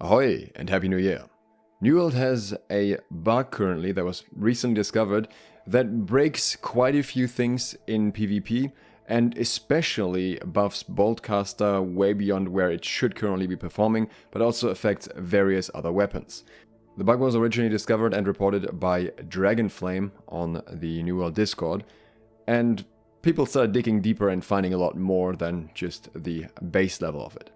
Ahoy and Happy New Year! New World has a bug currently that was recently discovered that breaks quite a few things in PvP and especially buffs Boltcaster way beyond where it should currently be performing, but also affects various other weapons. The bug was originally discovered and reported by Dragonflame on the New World Discord, and people started digging deeper and finding a lot more than just the base level of it.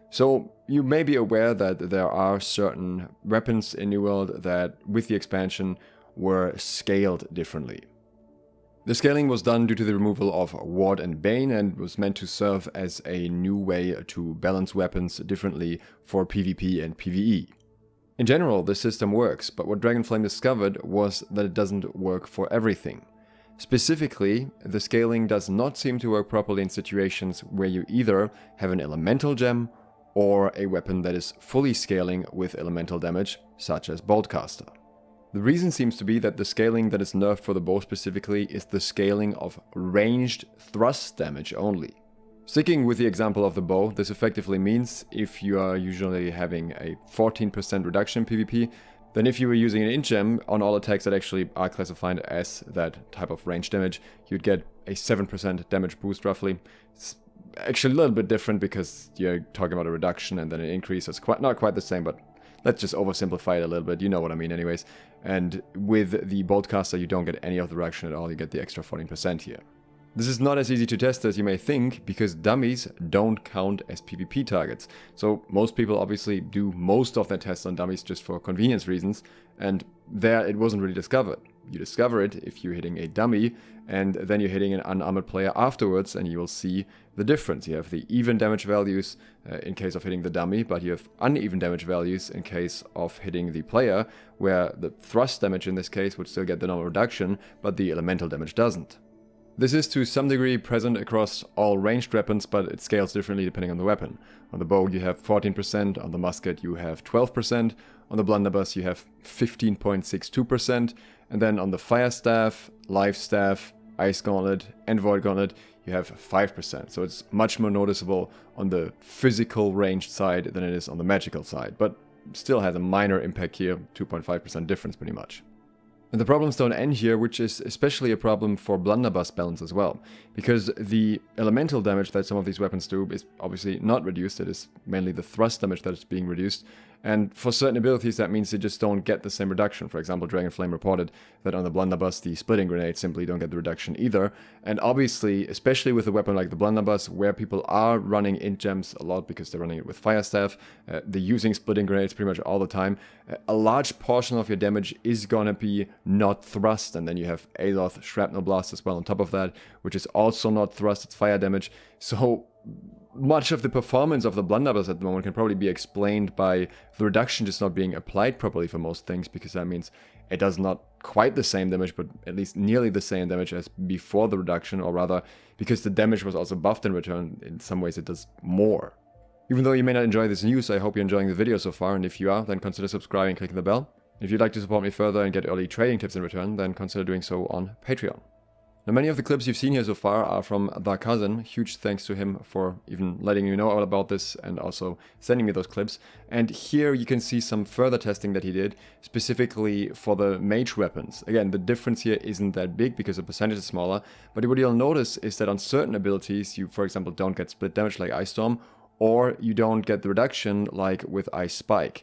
So you may be aware that there are certain weapons in New World that, with the expansion, were scaled differently. The scaling was done due to the removal of Ward and Bane and was meant to serve as a new way to balance weapons differently for PvP and PvE. In general, this system works, but what Dragonflame discovered was that it doesn't work for everything. Specifically, the scaling does not seem to work properly in situations where you either have an elemental gem or a weapon that is fully scaling with elemental damage, such as Boltcaster. The reason seems to be that the scaling that is nerfed for the bow specifically is the scaling of ranged thrust damage only. Sticking with the example of the bow, this effectively means if you are usually having a 14% reduction in PvP, then if you were using an int gem on all attacks that actually are classified as that type of range damage, you'd get a 7% damage boost roughly. It's actually a little bit different because you're talking about a reduction and then an increase. It's not quite the same, but let's just oversimplify it a little bit. You know what I mean anyways. And with the Boltcaster, you don't get any of the reduction at all. You get the extra 14% here. This is not as easy to test as you may think, because dummies don't count as PvP targets. So most people obviously do most of their tests on dummies just for convenience reasons, and there it wasn't really discovered. You discover it if you're hitting a dummy, and then you're hitting an unarmored player afterwards, and you will see the difference. You have the even damage values in case of hitting the dummy, but you have uneven damage values in case of hitting the player, where the thrust damage in this case would still get the normal reduction, but the elemental damage doesn't. This is to some degree present across all ranged weapons, but it scales differently depending on the weapon. On the bow you have 14%, on the musket you have 12%, on the blunderbuss you have 15.62%, and then on the fire staff, life staff, ice gauntlet, and void gauntlet you have 5%. So it's much more noticeable on the physical ranged side than it is on the magical side, but still has a minor impact here, 2.5% difference pretty much. And the problems don't end here, which is especially a problem for blunderbuss balance as well, because the elemental damage that some of these weapons do is obviously not reduced. It is mainly the thrust damage that is being reduced, and for certain abilities that means they just don't get the same reduction. For example, Dragonflame reported that on the blunderbuss the splitting grenades simply don't get the reduction either, and obviously, especially with a weapon like the blunderbuss, where people are running int gems a lot because they're running it with fire staff, they're using splitting grenades pretty much all the time, a large portion of your damage is gonna be not thrust, and then you have SLOTH shrapnel blast as well on top of that, which is also not thrust, it's fire damage. So much of the performance of the blunderbuss at the moment can probably be explained by the reduction just not being applied properly for most things, because that means it does not quite the same damage, but at least nearly the same damage as before the reduction, or rather, because the damage was also buffed in return, in some ways it does more. Even though you may not enjoy this news, I hope you're enjoying the video so far, and if you are, then consider subscribing and clicking the bell. If you'd like to support me further and get early trading tips in return, then consider doing so on Patreon. Now, many of the clips you've seen here so far are from ThaCousin. Huge thanks to him for even letting me know all about this and also sending me those clips. And here you can see some further testing that he did, specifically for the mage weapons. Again, the difference here isn't that big because the percentage is smaller, but what you'll notice is that on certain abilities, you, for example, don't get split damage like Ice Storm, or you don't get the reduction like with Ice Spike.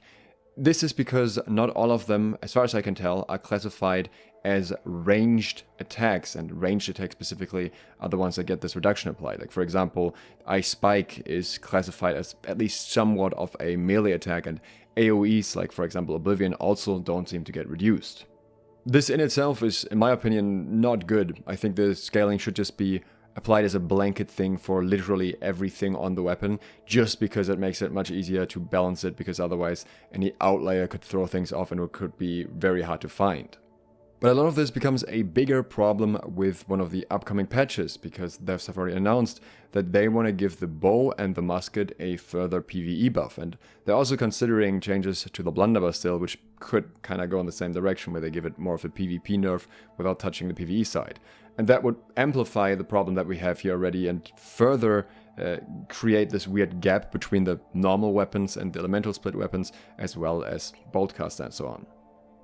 This is because not all of them, as far as I can tell, are classified as ranged attacks, and ranged attacks specifically are the ones that get this reduction applied. Like, for example, Ice Spike is classified as at least somewhat of a melee attack, and AoEs, like for example Oblivion, also don't seem to get reduced. This in itself is, in my opinion, not good. I think the scaling should just be applied as a blanket thing for literally everything on the weapon, just because it makes it much easier to balance it, because otherwise any outlier could throw things off and it could be very hard to find. But a lot of this becomes a bigger problem with one of the upcoming patches, because devs have already announced that they want to give the bow and the musket a further PvE buff, and they're also considering changes to the blunderbuss still, which could kind of go in the same direction, where they give it more of a PvP nerf without touching the PvE side. And that would amplify the problem that we have here already and further create this weird gap between the normal weapons and the elemental split weapons, as well as Boltcaster and so on.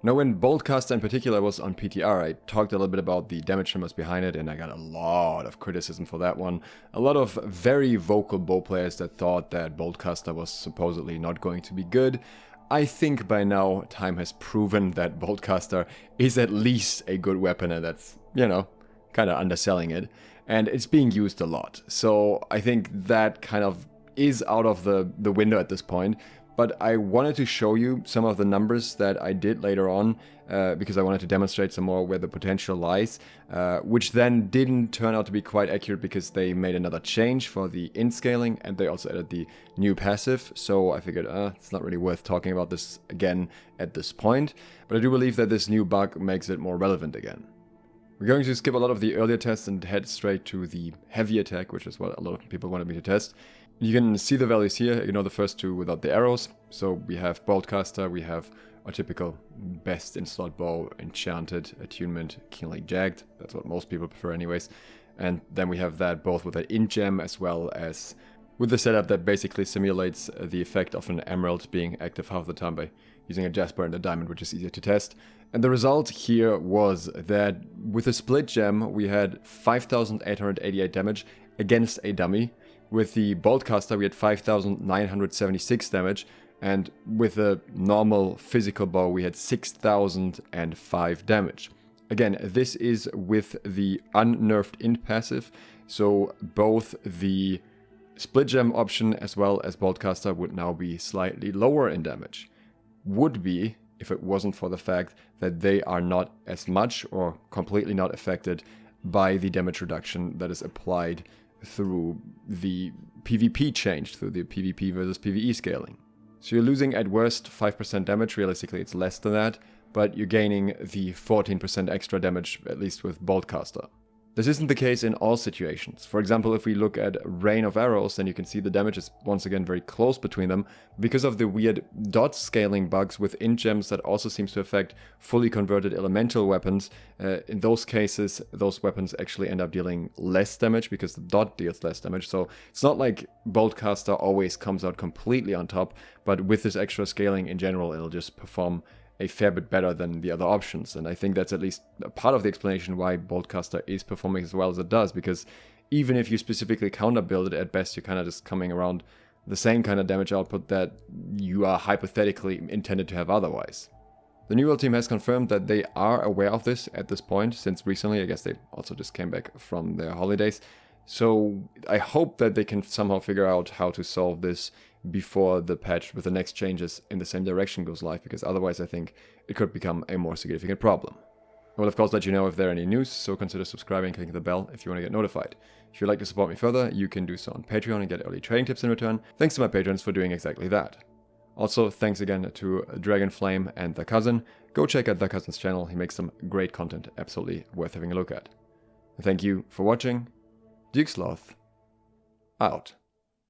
Now, when Boltcaster in particular was on PTR, I talked a little bit about the damage numbers behind it, and I got a lot of criticism for that one. A lot of very vocal bow players that thought that Boltcaster was supposedly not going to be good. I think by now time has proven that Boltcaster is at least a good weapon, and that's, you know, kind of underselling it. And it's being used a lot. So I think that kind of is out of the window at this point. But I wanted to show you some of the numbers that I did later on, because I wanted to demonstrate some more where the potential lies, which then didn't turn out to be quite accurate because they made another change for the in-scaling, and they also added the new passive. So I figured it's not really worth talking about this again at this point. But I do believe that this new bug makes it more relevant again. We're going to skip a lot of the earlier tests and head straight to the heavy attack, which is what a lot of people wanted me to test. You can see the values here, ignore the first two without the arrows. So we have Boltcaster, we have our typical best in slot bow, enchanted, attunement, keenly jagged. That's what most people prefer anyways. And then we have that both with an in-gem as well as with the setup that basically simulates the effect of an emerald being active half the time by using a jasper and a diamond, which is easier to test. And the result here was that with a split gem, we had 5,888 damage against a dummy. With the Boltcaster, we had 5,976 damage, and with a normal physical bow, we had 6,005 damage. Again, this is with the unnerfed int passive, so both the split gem option as well as Boltcaster would now be slightly lower in damage. Would be if it wasn't for the fact that they are not as much or completely not affected by the damage reduction that is applied through the PvP change, through the PvP versus PvE scaling. So you're losing at worst 5% damage, realistically it's less than that, but you're gaining the 14% extra damage, at least with Boltcaster. This isn't the case in all situations. For example, if we look at Rain of Arrows, then you can see the damage is once again very close between them because of the weird dot scaling bugs with in-gems that also seems to affect fully converted elemental weapons. In those cases, those weapons actually end up dealing less damage because the dot deals less damage. So it's not like Boltcaster always comes out completely on top, but with this extra scaling in general, it'll just perform a fair bit better than the other options. And I think that's at least a part of the explanation why Boltcaster is performing as well as it does, because even if you specifically counter build it, at best you're kind of just coming around the same kind of damage output that you are hypothetically intended to have otherwise. The New World team has confirmed that they are aware of this at this point, since recently. I guess they also just came back from their holidays. So I hope that they can somehow figure out how to solve this before the patch with the next changes in the same direction goes live, because otherwise I think it could become a more significant problem. I will of course let you know if there are any news, so consider subscribing and clicking the bell if you want to get notified. If you'd like to support me further, you can do so on Patreon and get early trading tips in return. Thanks to my patrons for doing exactly that. Also, thanks again to Dragonflame and ThaCousin. Go check out ThaCousin's channel, he makes some great content, absolutely worth having a look at. Thank you for watching. SLOTH out.